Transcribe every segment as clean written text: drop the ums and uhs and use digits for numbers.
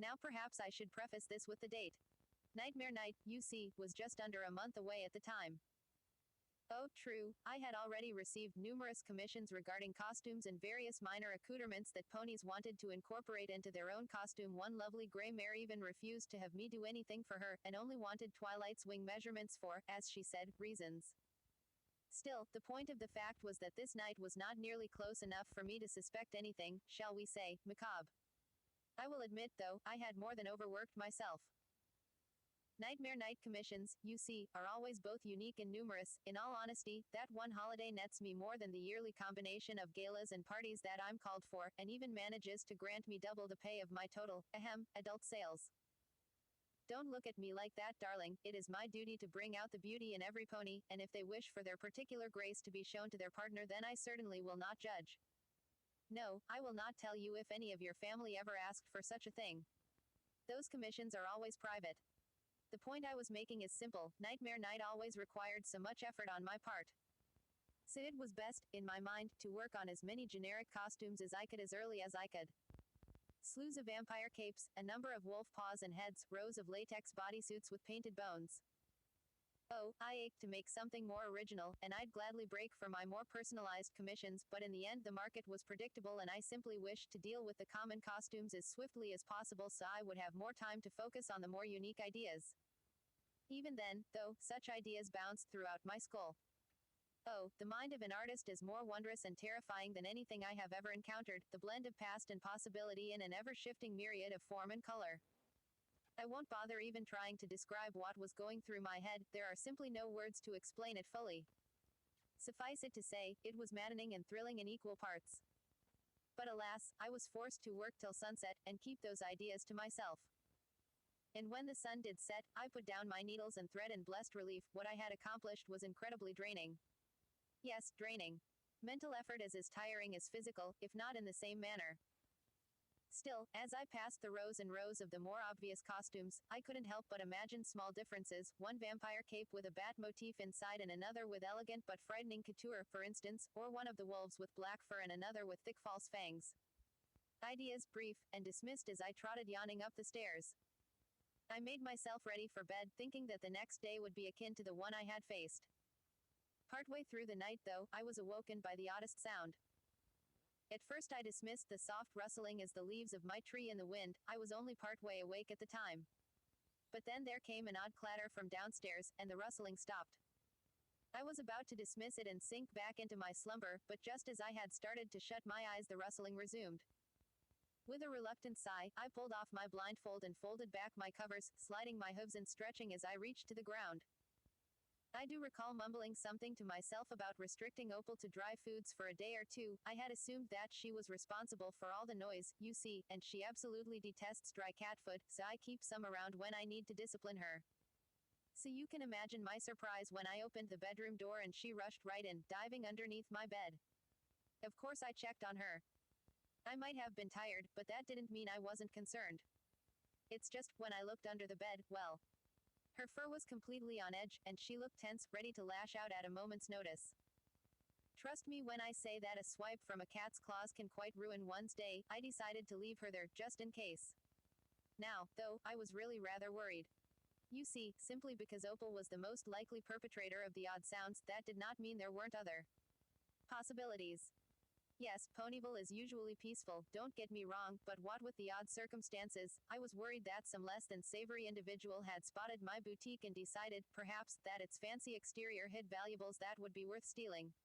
Now perhaps I should preface this with the date. Nightmare Night, you see, was just under a month away at the time. Oh, true, I had already received numerous commissions regarding costumes and various minor accoutrements that ponies wanted to incorporate into their own costume. One lovely gray mare even refused to have me do anything for her, and only wanted Twilight's wing measurements for, as she said, reasons. Still, the point of the fact was that this night was not nearly close enough for me to suspect anything, shall we say, macabre. I will admit, though, I had more than overworked myself. Nightmare Night commissions, you see, are always both unique and numerous. In all honesty, that one holiday nets me more than the yearly combination of galas and parties that I'm called for, and even manages to grant me double the pay of my total, adult sales. Don't look at me like that, darling. It is my duty to bring out the beauty in every pony, and if they wish for their particular grace to be shown to their partner, then I certainly will not judge. No, I will not tell you if any of your family ever asked for such a thing. Those commissions are always private. The point I was making is simple. Nightmare Night always required so much effort on my part. So it was best, in my mind, to work on as many generic costumes as I could as early as I could. Slews of vampire capes, a number of wolf paws and heads, rows of latex bodysuits with painted bones. Oh, I ached to make something more original, and I'd gladly break for my more personalized commissions, but in the end the market was predictable and I simply wished to deal with the common costumes as swiftly as possible so I would have more time to focus on the more unique ideas. Even then, though, such ideas bounced throughout my skull. Oh, the mind of an artist is more wondrous and terrifying than anything I have ever encountered, the blend of past and possibility in an ever-shifting myriad of form and color. I won't bother even trying to describe what was going through my head, there are simply no words to explain it fully. Suffice it to say, it was maddening and thrilling in equal parts. But alas, I was forced to work till sunset, and keep those ideas to myself. And when the sun did set, I put down my needles and thread in blessed relief. What I had accomplished was incredibly draining. Yes, draining. Mental effort is as tiring as physical, if not in the same manner. Still, as I passed the rows and rows of the more obvious costumes, I couldn't help but imagine small differences, one vampire cape with a bat motif inside and another with elegant but frightening couture, for instance, or one of the wolves with black fur and another with thick false fangs. Ideas brief, and dismissed as I trotted yawning up the stairs. I made myself ready for bed, thinking that the next day would be akin to the one I had faced. Partway through the night, though, I was awoken by the oddest sound. At first I dismissed the soft rustling as the leaves of my tree in the wind, I was only partway awake at the time. But then there came an odd clatter from downstairs, and the rustling stopped. I was about to dismiss it and sink back into my slumber, but just as I had started to shut my eyes the rustling resumed. With a reluctant sigh, I pulled off my blindfold and folded back my covers, sliding my hooves and stretching as I reached to the ground. I do recall mumbling something to myself about restricting Opal to dry foods for a day or two. I had assumed that she was responsible for all the noise, you see, and she absolutely detests dry cat food, so I keep some around when I need to discipline her. So you can imagine my surprise when I opened the bedroom door and she rushed right in, diving underneath my bed. Of course I checked on her. I might have been tired, but that didn't mean I wasn't concerned. It's just, when I looked under the bed, well, her fur was completely on edge, and she looked tense, ready to lash out at a moment's notice. Trust me when I say that a swipe from a cat's claws can quite ruin one's day. I decided to leave her there, just in case. Now, though, I was really rather worried. You see, simply because Opal was the most likely perpetrator of the odd sounds, that did not mean there weren't other possibilities. Yes, Ponyville is usually peaceful, don't get me wrong, but what with the odd circumstances, I was worried that some less than savory individual had spotted my boutique and decided, perhaps, that its fancy exterior hid valuables that would be worth stealing.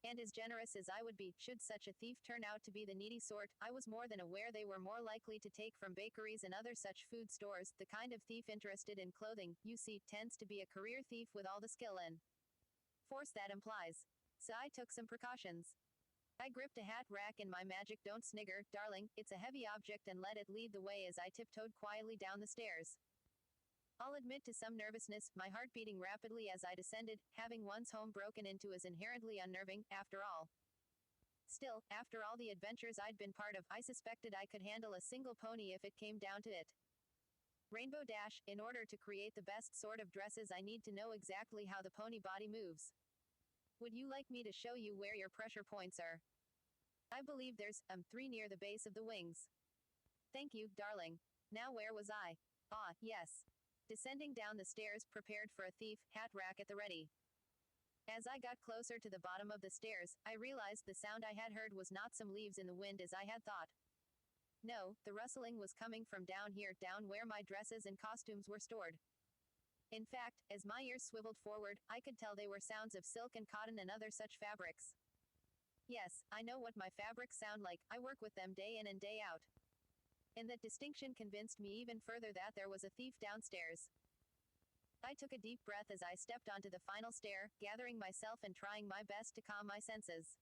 And as generous as I would be, should such a thief turn out to be the needy sort, I was more than aware they were more likely to take from bakeries and other such food stores. The kind of thief interested in clothing, you see, tends to be a career thief with all the skill and force that implies. So I took some precautions. I gripped a hat rack in my magic don't snigger, darling, it's a heavy object and let it lead the way as I tiptoed quietly down the stairs. I'll admit to some nervousness, my heart beating rapidly as I descended, having one's home broken into is inherently unnerving, after all. Still, after all the adventures I'd been part of, I suspected I could handle a single pony if it came down to it. Rainbow Dash, in order to create the best sort of dresses I need to know exactly how the pony body moves. Would you like me to show you where your pressure points are? I believe there's, 3 near the base of the wings. Thank you, darling. Now where was I? Ah, yes. Descending down the stairs, prepared for a thief, hat rack at the ready. As I got closer to the bottom of the stairs, I realized the sound I had heard was not some leaves in the wind as I had thought. No, the rustling was coming from down here, down where my dresses and costumes were stored. In fact, as my ears swiveled forward, I could tell they were sounds of silk and cotton and other such fabrics. Yes, I know what my fabrics sound like, I work with them day in and day out. And that distinction convinced me even further that there was a thief downstairs. I took a deep breath as I stepped onto the final stair, gathering myself and trying my best to calm my senses.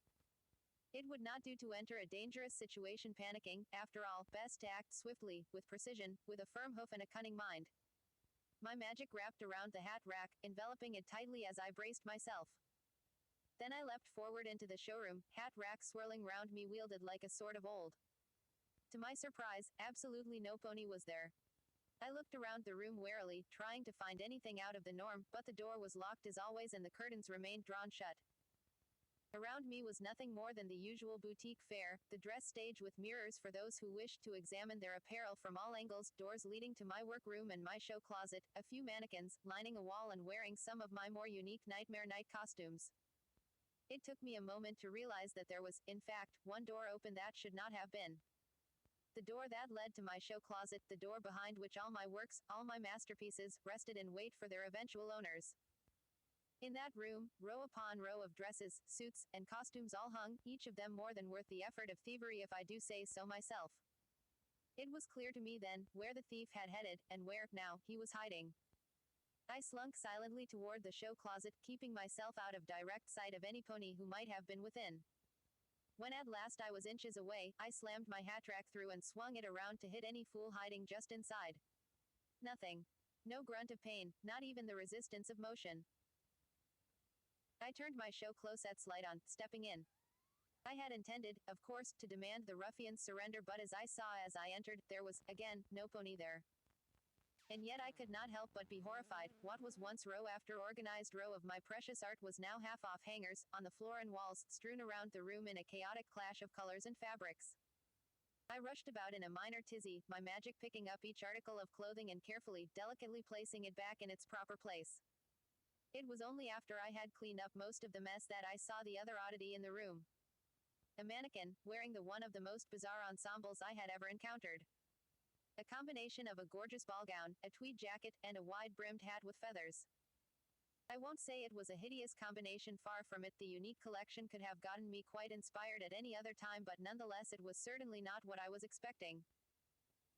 It would not do to enter a dangerous situation panicking, after all, best to act swiftly, with precision, with a firm hoof and a cunning mind. My magic wrapped around the hat rack, enveloping it tightly as I braced myself. Then I leapt forward into the showroom, hat rack swirling round me wielded like a sword of old. To my surprise, absolutely no pony was there. I looked around the room warily, trying to find anything out of the norm, but the door was locked as always and the curtains remained drawn shut. Around me was nothing more than the usual boutique fare, the dress stage with mirrors for those who wished to examine their apparel from all angles, doors leading to my workroom and my show closet, a few mannequins, lining a wall and wearing some of my more unique nightmare night costumes. It took me a moment to realize that there was, in fact, one door open that should not have been. The door that led to my show closet, the door behind which all my works, all my masterpieces, rested in wait for their eventual owners. In that room, row upon row of dresses, suits, and costumes all hung, each of them more than worth the effort of thievery if I do say so myself. It was clear to me then, where the thief had headed, and where, now, he was hiding. I slunk silently toward the show closet, keeping myself out of direct sight of any pony who might have been within. When at last I was inches away, I slammed my hat rack through and swung it around to hit any fool hiding just inside. Nothing. No grunt of pain, not even the resistance of motion. I turned my show closet's light on, stepping in. I had intended, of course, to demand the ruffian's surrender, but as I saw as I entered, there was, again, no pony there. And yet I could not help but be horrified. What was once row after organized row of my precious art was now half off hangers, on the floor and walls, strewn around the room in a chaotic clash of colors and fabrics. I rushed about in a minor tizzy, my magic picking up each article of clothing and carefully, delicately placing it back in its proper place. It was only after I had cleaned up most of the mess that I saw the other oddity in the room. A mannequin, wearing one of the most bizarre ensembles I had ever encountered. A combination of a gorgeous ball gown, a tweed jacket, and a wide-brimmed hat with feathers. I won't say it was a hideous combination, far from it. The unique collection could have gotten me quite inspired at any other time, but nonetheless it was certainly not what I was expecting.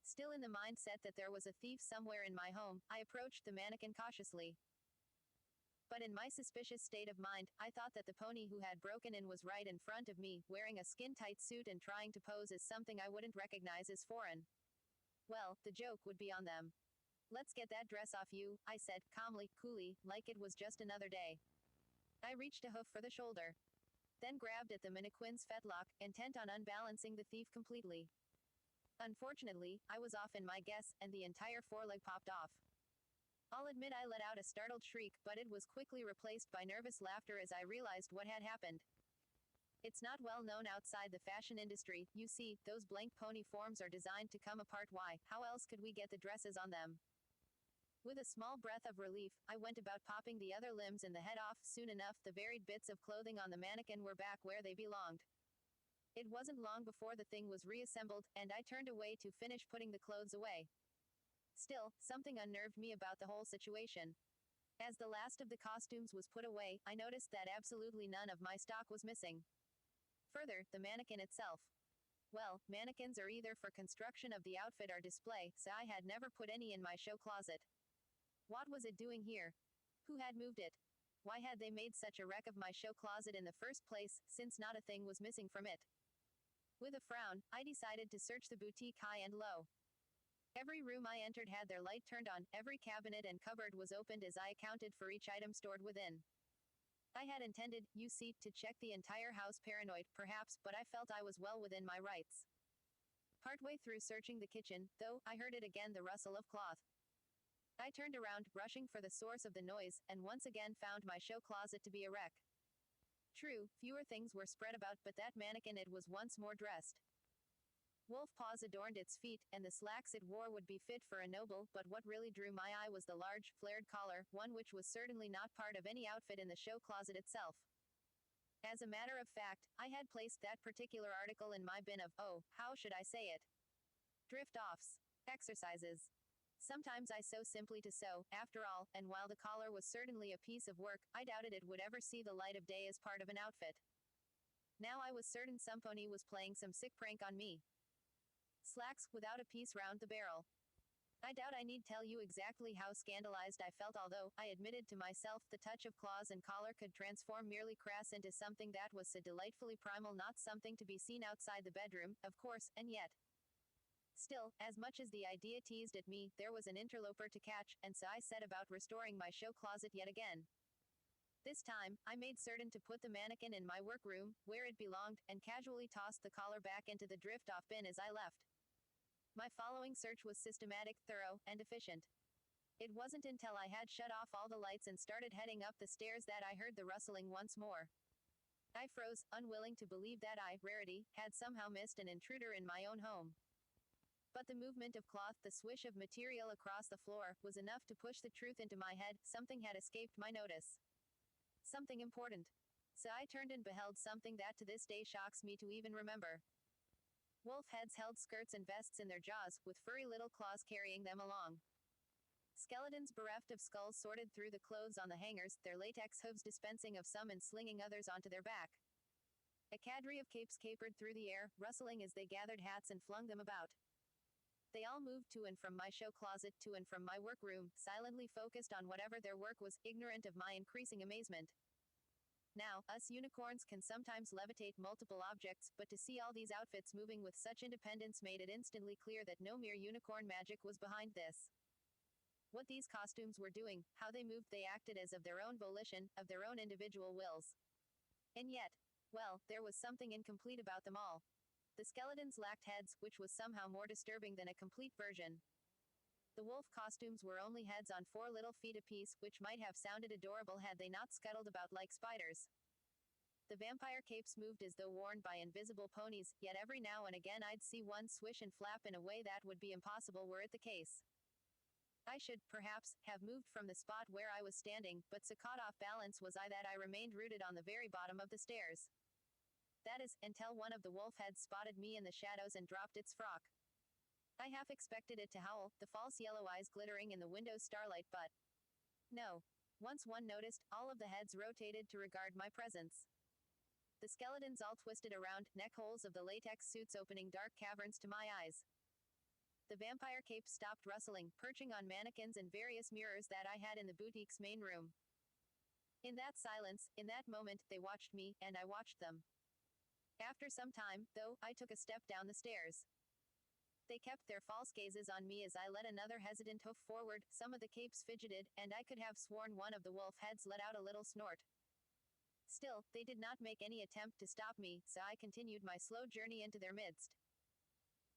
Still in the mindset that there was a thief somewhere in my home, I approached the mannequin cautiously. But in my suspicious state of mind, I thought that the pony who had broken in was right in front of me, wearing a skin-tight suit and trying to pose as something I wouldn't recognize as foreign. Well, the joke would be on them. "Let's get that dress off you," I said, calmly, coolly, like it was just another day. I reached a hoof for the shoulder. Then grabbed at the mannequin's fetlock, intent on unbalancing the thief completely. Unfortunately, I was off in my guess, and the entire foreleg popped off. I'll admit I let out a startled shriek, but it was quickly replaced by nervous laughter as I realized what had happened. It's not well known outside the fashion industry, you see, those blank pony forms are designed to come apart. Why, how else could we get the dresses on them? With a small breath of relief, I went about popping the other limbs and the head off. Soon enough, the varied bits of clothing on the mannequin were back where they belonged. It wasn't long before the thing was reassembled, and I turned away to finish putting the clothes away. Still, something unnerved me about the whole situation. As the last of the costumes was put away, I noticed that absolutely none of my stock was missing. Further, the mannequin itself. Well, mannequins are either for construction of the outfit or display, so I had never put any in my show closet. What was it doing here? Who had moved it? Why had they made such a wreck of my show closet in the first place, since not a thing was missing from it? With a frown, I decided to search the boutique high and low. Every room I entered had their light turned on, every cabinet and cupboard was opened as I accounted for each item stored within. I had intended, you see, to check the entire house, paranoid, perhaps, but I felt I was well within my rights. Partway through searching the kitchen, though, I heard it again, the rustle of cloth. I turned around, rushing for the source of the noise, and once again found my show closet to be a wreck. True, fewer things were spread about, but that mannequin, it was once more dressed. Wolf paws adorned its feet, and the slacks it wore would be fit for a noble, but what really drew my eye was the large, flared collar, one which was certainly not part of any outfit in the show closet itself. As a matter of fact, I had placed that particular article in my bin of, oh, how should I say it? Drift-offs. Exercises. Sometimes I sew simply to sew, after all, and while the collar was certainly a piece of work, I doubted it would ever see the light of day as part of an outfit. Now I was certain some pony was playing some sick prank on me. Slacks, without a piece round the barrel. I doubt I need tell you exactly how scandalized I felt, although, I admitted to myself, the touch of claws and collar could transform merely crass into something that was so delightfully primal, not something to be seen outside the bedroom, of course, and yet. Still, as much as the idea teased at me, there was an interloper to catch, and so I set about restoring my show closet yet again. This time, I made certain to put the mannequin in my workroom, where it belonged, and casually tossed the collar back into the drift-off bin as I left. My following search was systematic, thorough, and efficient. It wasn't until I had shut off all the lights and started heading up the stairs that I heard the rustling once more. I froze, unwilling to believe that I, Rarity, had somehow missed an intruder in my own home. But the movement of cloth, the swish of material across the floor, was enough to push the truth into my head. Something had escaped my notice. Something important. So I turned and beheld something that to this day shocks me to even remember. Wolf heads held skirts and vests in their jaws, with furry little claws carrying them along. Skeletons bereft of skulls sorted through the clothes on the hangers, their latex hooves dispensing of some and slinging others onto their back. A cadre of capes capered through the air, rustling as they gathered hats and flung them about. They all moved to and from my show closet, to and from my workroom, silently focused on whatever their work was, ignorant of my increasing amazement. Now, us unicorns can sometimes levitate multiple objects, but to see all these outfits moving with such independence made it instantly clear that no mere unicorn magic was behind this. What these costumes were doing, how they moved, they acted as of their own volition, of their own individual wills. And yet, well, there was something incomplete about them all. The skeletons lacked heads, which was somehow more disturbing than a complete version. The wolf costumes were only heads on 4 little feet apiece, which might have sounded adorable had they not scuttled about like spiders. The vampire capes moved as though worn by invisible ponies, yet every now and again I'd see one swish and flap in a way that would be impossible were it the case. I should, perhaps, have moved from the spot where I was standing, but so caught off balance was I that I remained rooted on the very bottom of the stairs. That is, until one of the wolf heads spotted me in the shadows and dropped its frock. I half expected it to howl, the false yellow eyes glittering in the window's starlight, but no. Once one noticed, all of the heads rotated to regard my presence. The skeletons all twisted around, neck holes of the latex suits opening dark caverns to my eyes. The vampire capes stopped rustling, perching on mannequins and various mirrors that I had in the boutique's main room. In that silence, in that moment, they watched me, and I watched them. After some time, though, I took a step down the stairs. They kept their false gazes on me as I let another hesitant hoof forward, some of the capes fidgeted, and I could have sworn one of the wolf heads let out a little snort. Still, they did not make any attempt to stop me, so I continued my slow journey into their midst.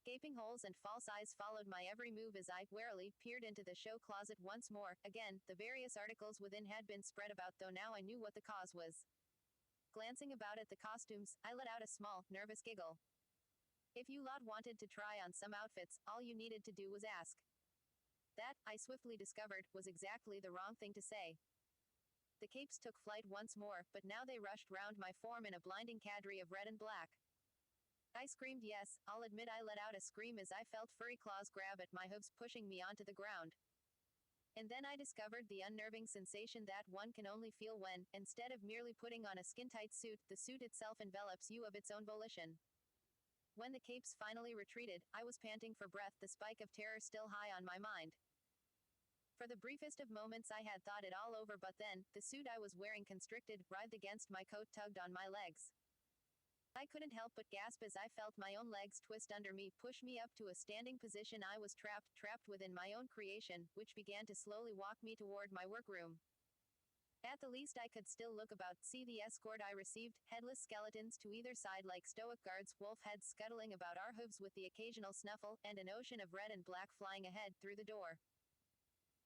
Gaping holes and false eyes followed my every move as I, warily, peered into the show closet once more. Again, the various articles within had been spread about, though now I knew what the cause was. Glancing about at the costumes, I let out a small, nervous giggle. If you lot wanted to try on some outfits, all you needed to do was ask. That, I swiftly discovered, was exactly the wrong thing to say. The capes took flight once more, but now they rushed round my form in a blinding cadre of red and black. I screamed. Yes, I'll admit I let out a scream as I felt furry claws grab at my hooves, pushing me onto the ground. And then I discovered the unnerving sensation that one can only feel when, instead of merely putting on a skin-tight suit, the suit itself envelops you of its own volition. When the capes finally retreated, I was panting for breath, the spike of terror still high on my mind. For the briefest of moments I had thought it all over, but then, the suit I was wearing constricted, writhed against my coat, tugged on my legs. I couldn't help but gasp as I felt my own legs twist under me, push me up to a standing position. I was trapped within my own creation, which began to slowly walk me toward my workroom. At the least I could still look about, see the escort I received, headless skeletons to either side like stoic guards, wolf heads scuttling about our hooves with the occasional snuffle, and an ocean of red and black flying ahead, through the door.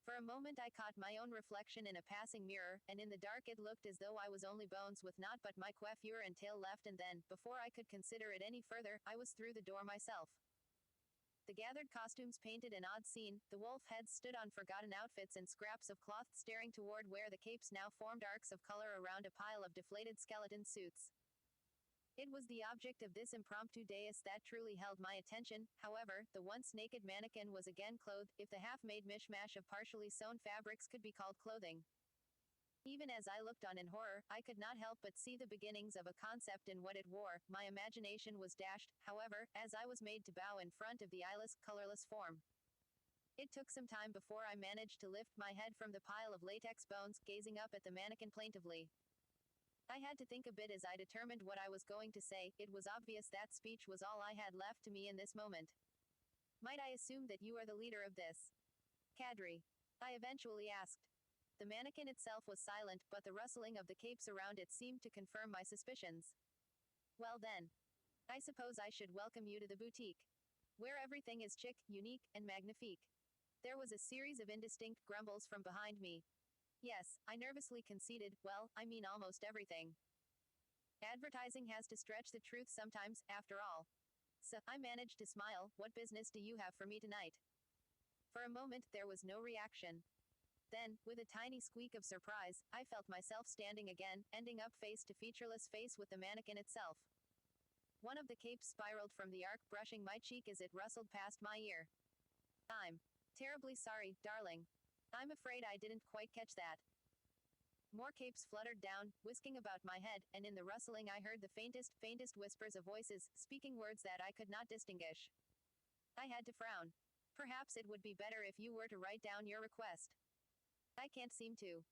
For a moment I caught my own reflection in a passing mirror, and in the dark it looked as though I was only bones with naught but my coiffure and tail left, and then, before I could consider it any further, I was through the door myself. The gathered costumes painted an odd scene, the wolf heads stood on forgotten outfits and scraps of cloth staring toward where the capes now formed arcs of color around a pile of deflated skeleton suits. It was the object of this impromptu dais that truly held my attention. However, the once naked mannequin was again clothed, if the half-made mishmash of partially sewn fabrics could be called clothing. Even as I looked on in horror, I could not help but see the beginnings of a concept in what it wore. My imagination was dashed, however, as I was made to bow in front of the eyeless, colorless form. It took some time before I managed to lift my head from the pile of latex bones, gazing up at the mannequin plaintively. I had to think a bit as I determined what I was going to say. It was obvious that speech was all I had left to me in this moment. Might I assume that you are the leader of this cadre? I eventually asked. The mannequin itself was silent, but the rustling of the capes around it seemed to confirm my suspicions. Well then, I suppose I should welcome you to the boutique, where everything is chic, unique, and magnifique. There was a series of indistinct grumbles from behind me. Yes, I nervously conceded, well, I mean almost everything. Advertising has to stretch the truth sometimes, after all. So, I managed to smile. What business do you have for me tonight? For a moment, there was no reaction. Then, with a tiny squeak of surprise, I felt myself standing again, ending up face to featureless face with the mannequin itself. One of the capes spiraled from the arc, brushing my cheek as it rustled past my ear. I'm terribly sorry, darling. I'm afraid I didn't quite catch that. More capes fluttered down, whisking about my head, and in the rustling I heard the faintest whispers of voices, speaking words that I could not distinguish. I had to frown. Perhaps it would be better if you were to write down your request. I can't seem to.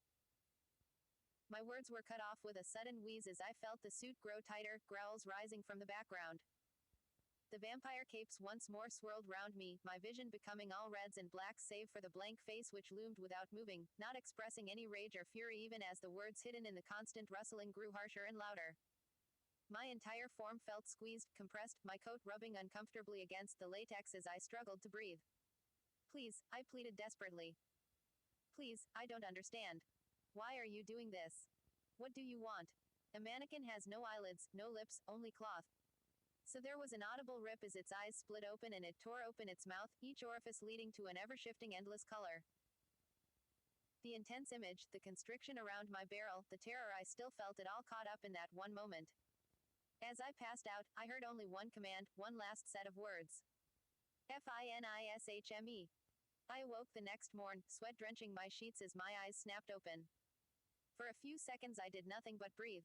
My words were cut off with a sudden wheeze as I felt the suit grow tighter, growls rising from the background. The vampire capes once more swirled round me, my vision becoming all reds and blacks save for the blank face which loomed without moving, not expressing any rage or fury even as the words hidden in the constant rustling grew harsher and louder. My entire form felt squeezed, compressed, my coat rubbing uncomfortably against the latex as I struggled to breathe. Please, I pleaded desperately. Please, I don't understand. Why are you doing this? What do you want? A mannequin has no eyelids, no lips, only cloth. So there was an audible rip as its eyes split open and it tore open its mouth, each orifice leading to an ever-shifting endless color. The intense image, the constriction around my barrel, the terror I still felt it all caught up in that one moment. As I passed out, I heard only one command, one last set of words. FINISHME. I awoke the next morn, sweat drenching my sheets as my eyes snapped open. For a few seconds I did nothing but breathe.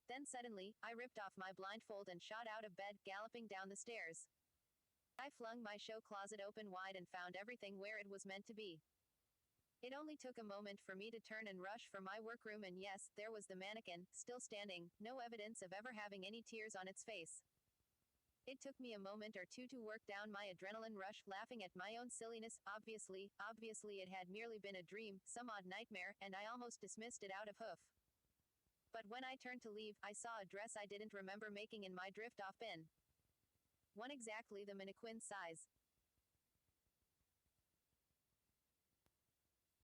Then suddenly, I ripped off my blindfold and shot out of bed, galloping down the stairs. I flung my show closet open wide and found everything where it was meant to be. It only took a moment for me to turn and rush for my workroom, and yes, there was the mannequin, still standing, no evidence of ever having any tears on its face. It took me a moment or two to work down my adrenaline rush, laughing at my own silliness. Obviously it had merely been a dream, some odd nightmare, and I almost dismissed it out of hoof. But when I turned to leave, I saw a dress I didn't remember making in my drift-off bin. One exactly the mannequin's size.